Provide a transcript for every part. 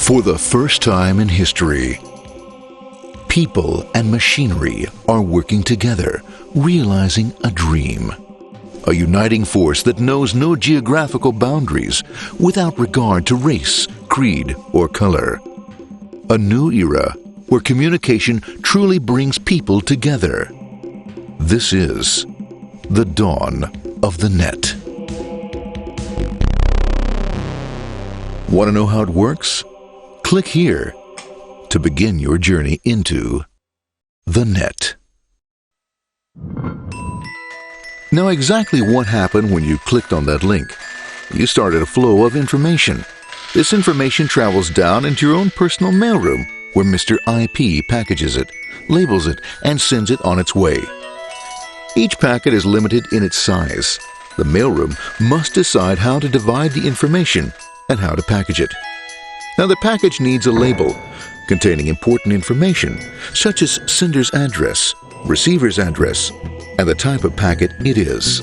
For the first time in history, people and machinery are working together, realizing a dream. A uniting force that knows no geographical boundaries without regard to race, creed, or color. A new era where communication truly brings people together. This is the dawn of the net. Want to know how it works? Click here to begin your journey into the net. Now, exactly what happened when you clicked on that link? You started a flow of information. This information travels down into your own personal mailroom, where Mr. IP packages it, labels it, and sends it on its way. Each packet is limited in its size. The mailroom must decide how to divide the information and how to package it. Now, the package needs a label containing important information, such as sender's address, receiver's address, and the type of packet it is.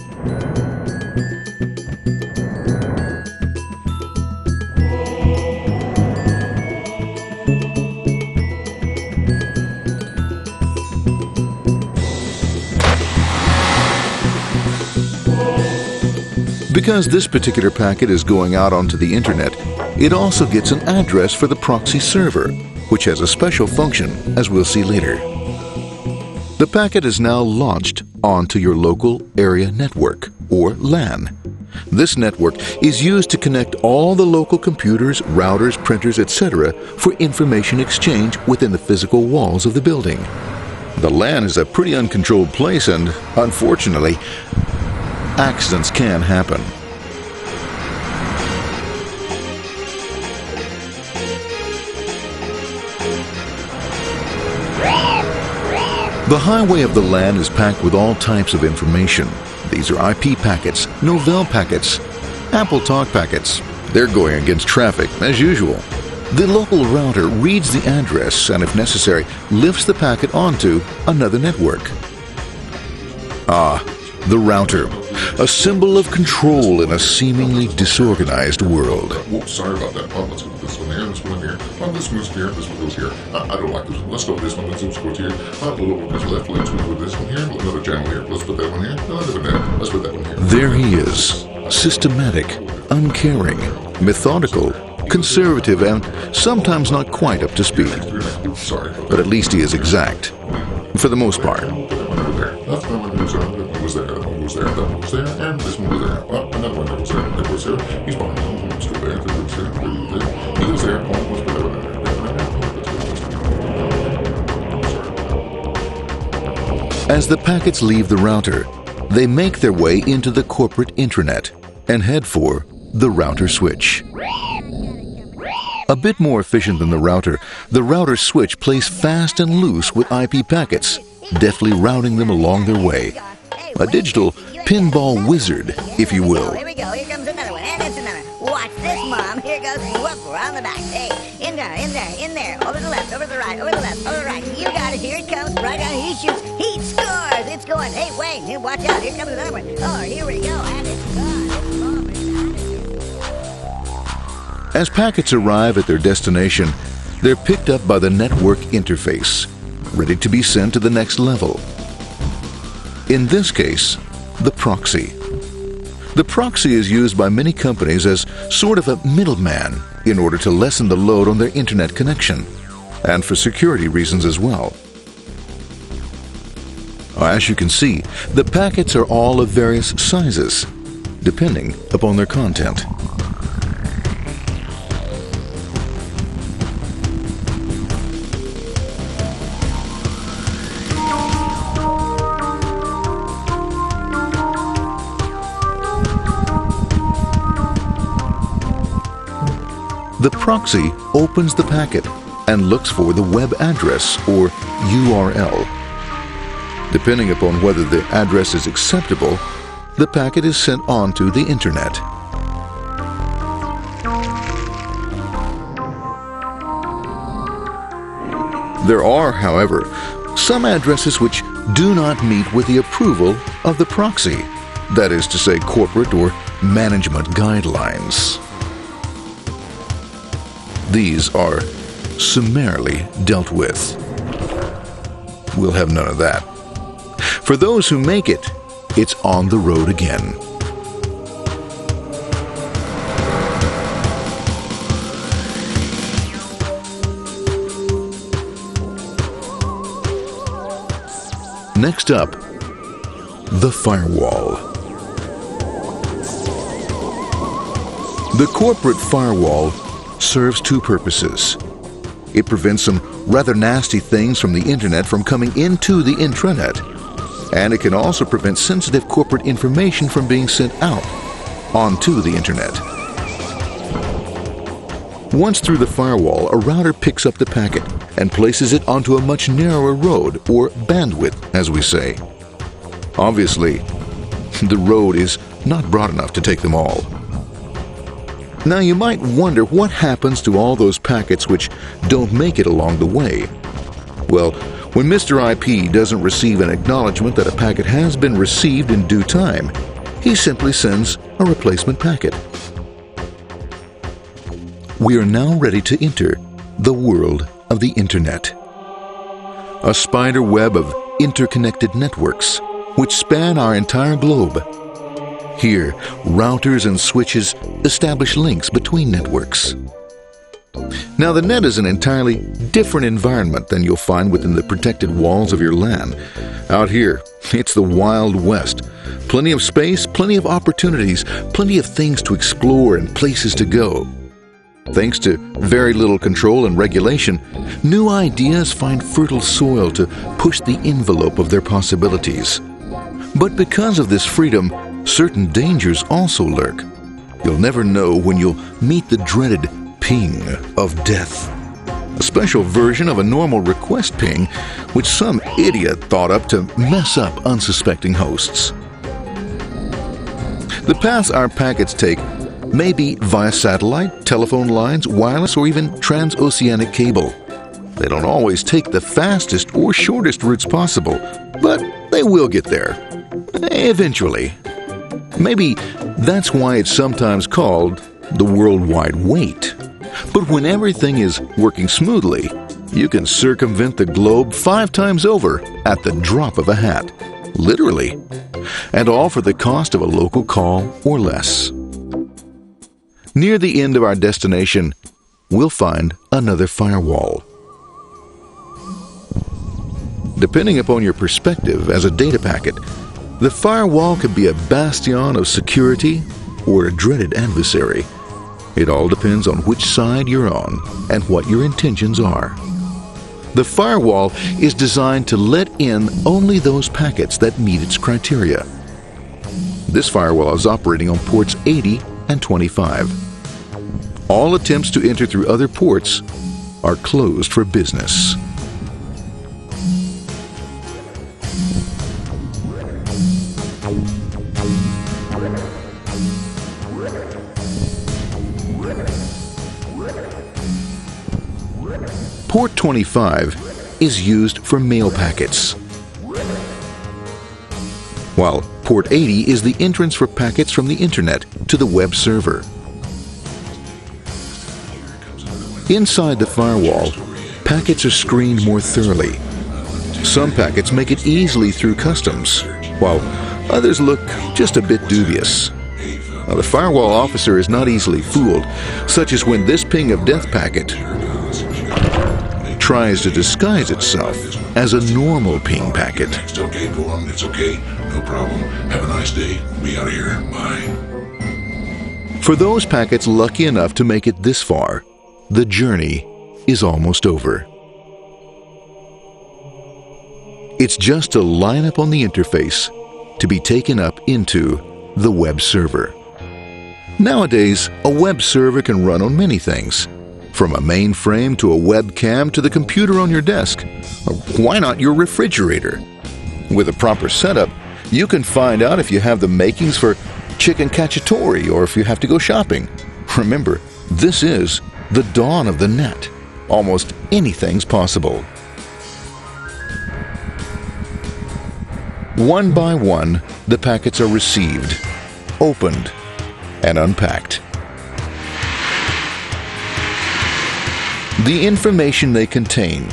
Because this particular packet is going out onto the internet, it also gets an address for the proxy server, which has a special function, as we'll see later. The packet is now launched onto your local area network, or LAN. This network is used to connect all the local computers, routers, printers, etc. for information exchange within the physical walls of the building. The LAN is a pretty uncontrolled place, and unfortunately, accidents can happen. The highway of the LAN is packed with all types of information. These are IP packets, Novell packets, Apple Talk packets. They're going against traffic, as usual. The local router reads the address and, if necessary, lifts the packet onto another network. The router, a symbol of control in a seemingly disorganized world. Whoops, sorry about that. Let's go with this one here, this one here. This moves here, this one goes here. I don't like this one. Let's go with this one. Let's go here. A little bit left. Let's go with this one here. Another channel here. Let's put that one here. Another one there. Let's put that one here. There he is, systematic, uncaring, methodical, conservative, and sometimes not quite up to speed. Sorry. But at least he is exact, for the most part. That one goes there. That one goes there. That one goes there. That one goes there. And this one goes there. Another one goes there. That goes there. He's behind him. Let's go there. That goes there. He goes there. Let's put that one there. As the packets leave the router, they make their way into the corporate intranet and head for the router switch. A bit more efficient than the router switch plays fast and loose with IP packets, deftly routing them along their way. A digital pinball wizard, if you will. Here we go. Here comes another one. And it's another. Watch this, Mom. Here goes whoop, we're on the back. Hey, in there, in there, in there. Over to the left, over to the right, over to the left, over to the right. You got it. Here it comes. Right on. He shoots. He scores. It's going. Hey, Wayne, here, watch out. Here comes another one. Oh, here we go. And it's gone. As packets arrive at their destination, they're picked up by the network interface, ready to be sent to the next level. In this case, the proxy. The proxy is used by many companies as sort of a middleman in order to lessen the load on their internet connection, and for security reasons as well. As you can see, the packets are all of various sizes, depending upon their content. The proxy opens the packet and looks for the web address or URL. Depending upon whether the address is acceptable, the packet is sent on to the internet. There are, however, some addresses which do not meet with the approval of the proxy, that is to say, corporate or management guidelines. these are summarily dealt with. We'll have none of that. For those who make it, it's on the road again. Next up, the firewall. The corporate firewall serves two purposes. It prevents some rather nasty things from the internet from coming into the intranet, and it can also prevent sensitive corporate information from being sent out onto the internet. Once through the firewall, a router picks up the packet and places it onto a much narrower road, or bandwidth, as we say. Obviously, the road is not broad enough to take them all. Now you might wonder what happens to all those packets which don't make it along the way. Well, when Mr. IP doesn't receive an acknowledgement that a packet has been received in due time, he simply sends a replacement packet. We are now ready to enter the world of the Internet. A spider web of interconnected networks which span our entire globe. Here, routers and switches establish links between networks. Now, the net is an entirely different environment than you'll find within the protected walls of your LAN. Out here, it's the Wild West. Plenty of space, plenty of opportunities, plenty of things to explore and places to go. Thanks to very little control and regulation, new ideas find fertile soil to push the envelope of their possibilities. But because of this freedom, certain dangers also lurk. You'll never know when you'll meet the dreaded ping of death. A special version of a normal request ping, which some idiot thought up to mess up unsuspecting hosts. The paths our packets take may be via satellite, telephone lines, wireless, or even transoceanic cable. They don't always take the fastest or shortest routes possible, but they will get there. Eventually. Maybe that's why it's sometimes called the worldwide wait. But when everything is working smoothly, you can circumvent the globe 5 times over at the drop of a hat. Literally. And all for the cost of a local call or less. Near the end of our destination, we'll find another firewall. Depending upon your perspective as a data packet, the firewall can be a bastion of security or a dreaded adversary. It all depends on which side you're on and what your intentions are. The firewall is designed to let in only those packets that meet its criteria. This firewall is operating on ports 80 and 25. All attempts to enter through other ports are closed for business. Port 25 is used for mail packets, while Port 80 is the entrance for packets from the Internet to the web server. Inside the firewall, packets are screened more thoroughly. Some packets make it easily through customs, while others look just a bit dubious. Now, the firewall officer is not easily fooled, such as when this ping of death packet tries to disguise itself as a normal ping packet. It's okay, go on, it's okay, no problem. Have a nice day. Be out of here. Bye. For those packets lucky enough to make it this far, the journey is almost over. It's just a line up on the interface to be taken up into the web server. Nowadays, a web server can run on many things, from a mainframe to a webcam to the computer on your desk, or why not your refrigerator? With a proper setup, you can find out if you have the makings for chicken cacciatore or if you have to go shopping. Remember, this is the dawn of the net. Almost anything's possible. One by one, the packets are received, opened, and unpacked. The information they contain,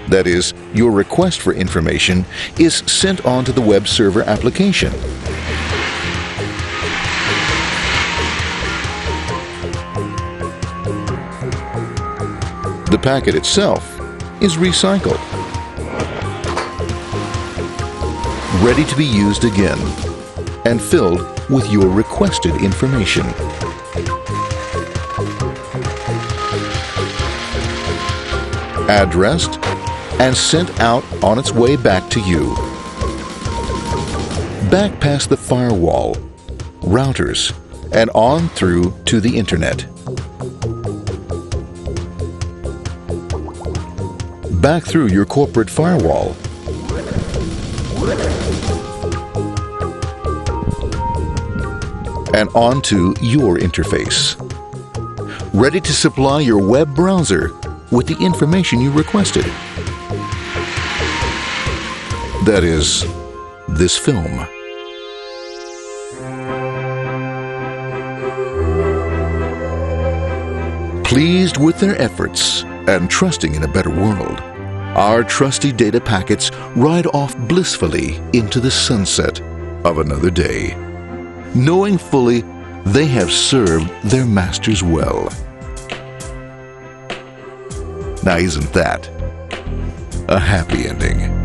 that is, your request for information, is sent on to the web server application. The packet itself is recycled, ready to be used again, and filled with your requested information. Addressed and sent out on its way back to you. Back past the firewall, routers, and on through to the internet. Back through your corporate firewall. And onto your interface. Ready to supply your web browser with the information you requested. That is, this film. Pleased with their efforts and trusting in a better world, our trusty data packets ride off blissfully into the sunset of another day, knowing fully they have served their masters well. Now, isn't that a happy ending?